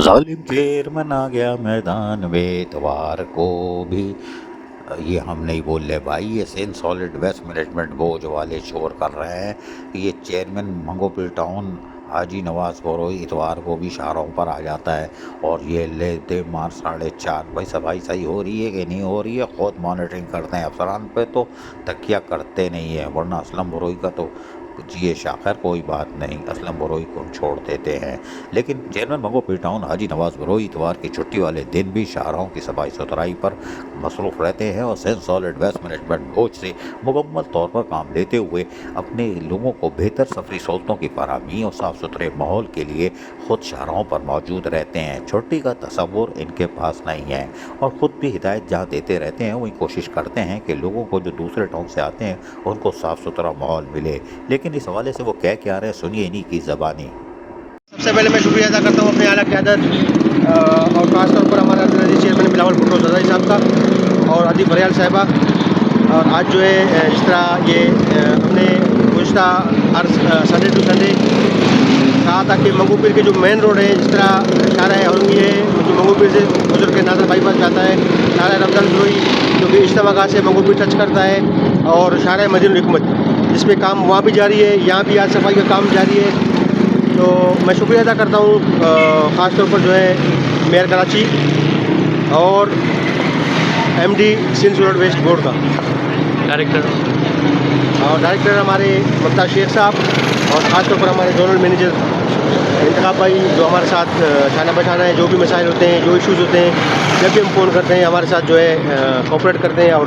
ظالم چیئرمین آ گیا میدان میں اتوار کو بھی۔ یہ ہم نہیں بول رہے بھائی، یہ سین سالڈ ویسٹ مینجمنٹ بوجھ والے شور کر رہے ہیں کہ یہ چیئرمین منگو پل ٹاؤن حاجی نواز بروئی اتوار کو بھی شاہراہوں پر آ جاتا ہے اور یہ لے دے مار 4:30 بھائی صفائی صحیح ہو رہی ہے کہ نہیں ہو رہی ہے، خود مانیٹرنگ کرتے ہیں افسران پہ تو تکیہ کرتے نہیں ہیں، ورنہ اسلم بروئی کا تو جی شاخر کوئی بات نہیں، اسلم بروئی کو چھوڑ دیتے ہیں۔ لیکن چیئرمین منگو پل ٹاؤن حاجی نواز بروئی اتوار کی چھٹی والے دن بھی شاہراہوں کی صفائی ستھرائی پر مصروف رہتے ہیں اور سین سالڈ ویسٹ مینجمنٹ بوجھ سے مکمل طور پر کام لیتے ہوئے اپنے لوگوں کو بہتر سفری سہولتوں کی فراہمی اور صاف ستھرے ماحول کے لیے خود شاہراہوں پر موجود رہتے ہیں۔ چھٹی کا تصور ان کے پاس نہیں ہے اور خود بھی ہدایت جہاں دیتے رہتے ہیں وہی کوشش کرتے ہیں کہ لوگوں کو جو دوسرے ٹاؤن سے آتے ہیں ان کو صاف ستھرا ماحول ملے، لیکن اس حوالے سے وہ کہہ کے آ رہے ہیں، سنیے انہی کی زبانی۔ سب سے پہلے میں شکریہ ادا کرتا ہوں اپنے اعلیٰ قیادت اور خاص طور پر ہمارا عزیز چیئرمین بلاول بھٹو زرداری صاحب کا اور عدیب بریال صاحبہ۔ اور آج جو ہے اس طرح یہ ہم نے گزشتہ ہر سنڈے ٹو سنڈے کہا تھا کہ منگو پیر کے جو مین روڈ ہے، جس طرح شارع ہولنگی ہے جو منگو پیر سے گزر کے ناظر بائی پاس جاتا ہے، شارع رمضان بروئی جو کہ اجتماع گاہ سے منگو پیر ٹچ کرتا ہے، اور شارع مدینہ الحکمت جس پہ کام وہاں بھی جاری ہے، یہاں بھی آج صفائی کا کام جاری ہے۔ تو میں شکریہ ادا کرتا ہوں خاص طور پر جو ہے میئر کراچی اور ایم ڈی سین سولر ویسٹ بورڈ کا ڈائریکٹر ہمارے ممتاز شیخ صاحب، اور خاص طور پر ہمارے زونل مینیجر انتخاب بھائی جو ہمارے ساتھ شانہ بشانہ ہے، جو بھی مسائل ہوتے ہیں، جو ایشوز ہوتے ہیں، جب بھی ہم فون کرتے ہیں ہمارے ساتھ جو ہے کوآپریٹ کرتے ہیں۔ اور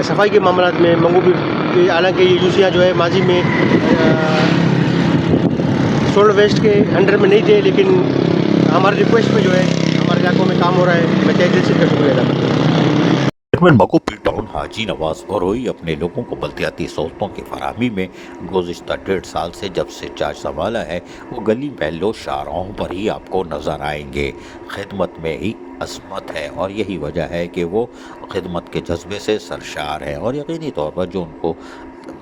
صفائی کے معاملات میں منگو پیر کی حالانکہ یہ ایجنسیاں جو ہے ماضی میں سولر ویسٹ کے انڈر میں نہیں تھے، لیکن ہمارے ریکویسٹ پہ جو ہے ہمارے علاقوں میں کام ہو رہا ہے۔ میں تہہ دل سے شکریہ ادا کرتا ہوں۔ چیئرمین منگو پل ٹاؤن حاجی نواز بروئی اپنے لوگوں کو بلدیاتی سہولتوں کی فراہمی میں گزشتہ 1.5 سال سے جب سے چارج سنبھالا ہے وہ گلی محلوں شاہراہوں پر ہی آپ کو نظر آئیں گے۔ خدمت میں ہی عظمت ہے اور یہی وجہ ہے کہ وہ خدمت کے جذبے سے سرشار ہیں اور یقینی طور پر جو ان کو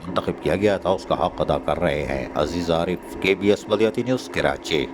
منتخب کیا گیا تھا اس کا حق ادا کر رہے ہیں۔ عزیز عارف، KBS بلدیاتی نیوز، کراچی۔